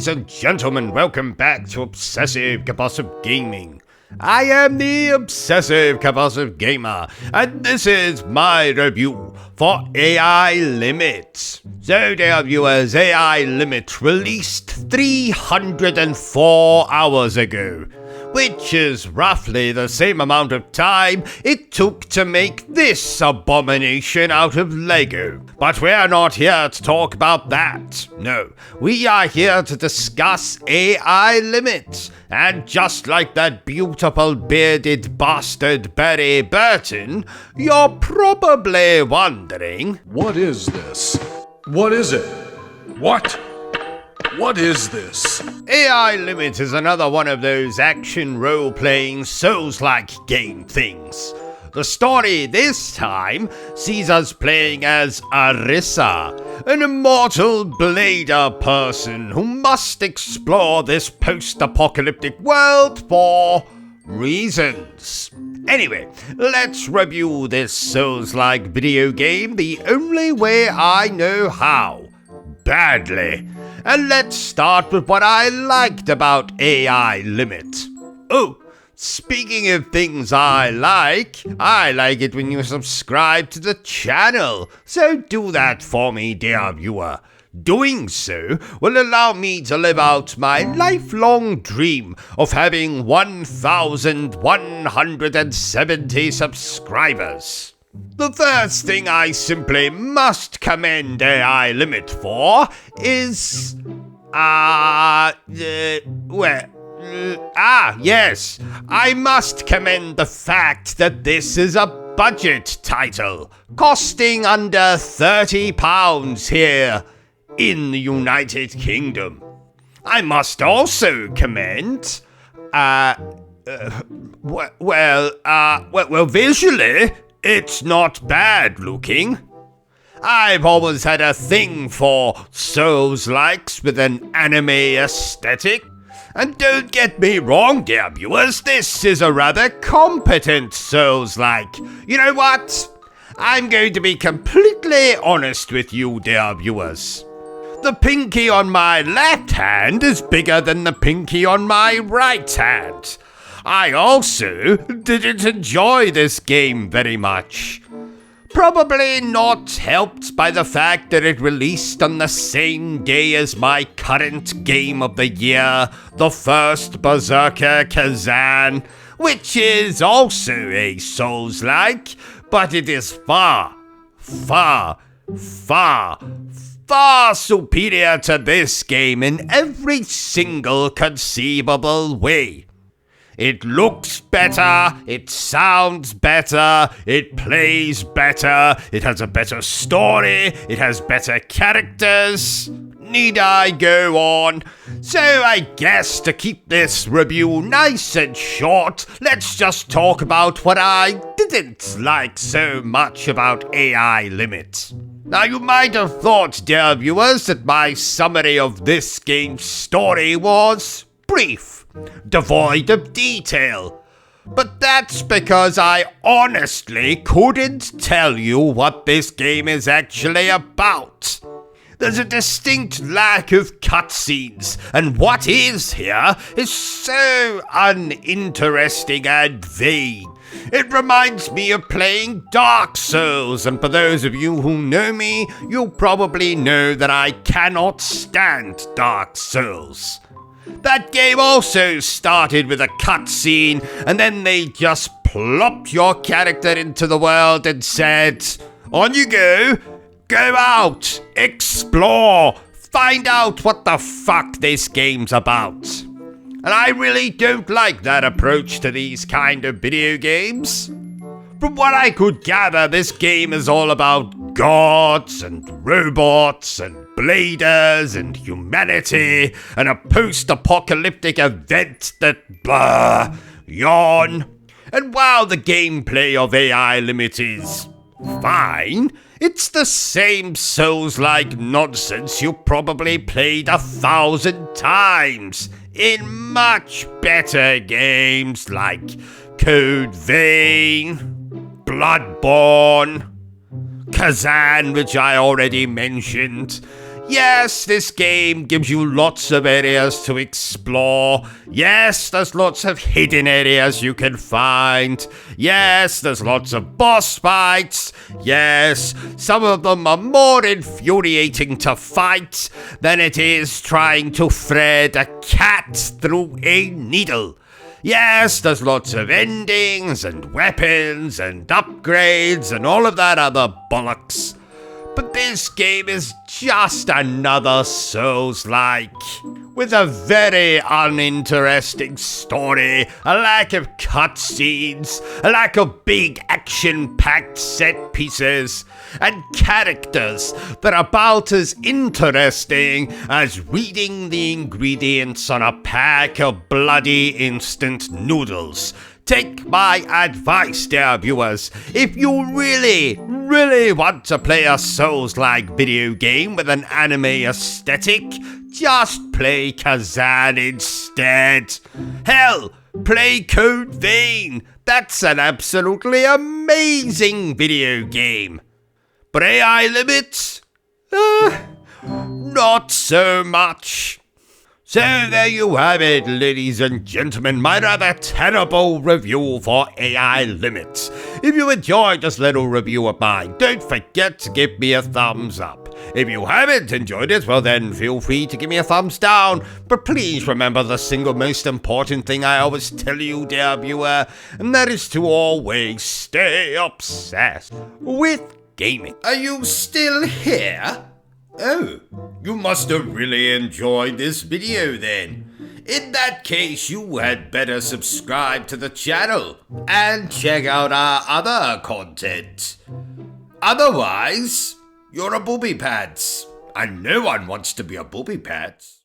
Ladies and gentlemen, welcome back to Obsessive Compulsive Gaming. I am the Obsessive Compulsive Gamer, and this is my review for AI Limit. So dear viewers, AI Limit released 304 hours ago, which is roughly the same amount of time it took to make this abomination out of Lego. But we're not here to talk about that. No, we are here to discuss AI Limit. And just like that beautiful bearded bastard Barry Bertrum, you're probably wondering, what is this? What is it? What is this? AI Limit is another one of those action role-playing Souls-like game things. The story this time sees us playing as Arissa, an immortal blader person who must explore this post-apocalyptic world for reasons. Anyway, let's review this Souls-like video game the only way I know how. Badly. And let's start with what I liked about AI Limit. Oh, speaking of things I like it when you subscribe to the channel, so do that for me, dear viewer. Doing so will allow me to live out my lifelong dream of having 1,170 subscribers. The first thing I simply must commend AI Limit for is, yes, I must commend the fact that this is a budget title, costing under £30 here in the United Kingdom. I must also commend, visually, it's not bad looking. I've always had a thing for Souls-likes with an anime aesthetic. And don't get me wrong, dear viewers, this is a rather competent Souls-like. You know what? I'm going to be completely honest with you, dear viewers. The pinky on my left hand is bigger than the pinky on my right hand. I also didn't enjoy this game very much. Probably not helped by the fact that it released on the same day as my current game of the year, the first Berserker Kazan, which is also a Souls-like, but it is far superior to this game in every single conceivable way. It looks better, it sounds better, it plays better, it has a better story, it has better characters. Need I go on? So I guess to keep this review nice and short, let's just talk about what I didn't like so much about AI Limit. Now you might have thought, dear viewers, that my summary of this game's story was brief, devoid of detail. But that's because I honestly couldn't tell you what this game is actually about. There's a distinct lack of cutscenes, and what is here is so uninteresting and vague. It reminds me of playing Dark Souls, and for those of you who know me, you'll probably know that I cannot stand Dark Souls. That game also started with a cutscene, and then they just plopped your character into the world and said, on you go out, explore, find out what the fuck this game's about. And I really don't like that approach to these kind of video games. From what I could gather, this game is all about gods and robots and bladers and humanity and a post-apocalyptic event that yawn. And while the gameplay of AI Limit is fine, it's the same Souls-like nonsense you probably played 1,000 times in much better games like Code Vein, Bloodborne, Kazan, which I already mentioned. Yes, this game gives you lots of areas to explore. Yes, there's lots of hidden areas you can find. Yes, there's lots of boss fights. Yes, some of them are more infuriating to fight than it is trying to thread a cat through a needle. Yes, there's lots of endings and weapons and upgrades and all of that other bollocks. But this game is just another Souls-like, with a very uninteresting story, a lack of cutscenes, a lack of big action-packed set pieces, and characters that are about as interesting as reading the ingredients on a pack of bloody instant noodles. Take my advice, dear viewers. If you really want to play a Souls-like video game with an anime aesthetic, just play Kazan instead. Hell, play Code Vein. That's an absolutely amazing video game. But AI limits? Not so much. So there you have it, ladies and gentlemen, my rather terrible review for AI Limits. If you enjoyed this little review of mine, don't forget to give me a thumbs up. If you haven't enjoyed it, well then feel free to give me a thumbs down. But please remember the single most important thing I always tell you, dear viewer, and that is to always stay obsessed with gaming. Are you still here? Oh, you must have really enjoyed this video then. In that case, you had better subscribe to the channel and check out our other content. Otherwise, you're a booby pants, and no one wants to be a booby pants.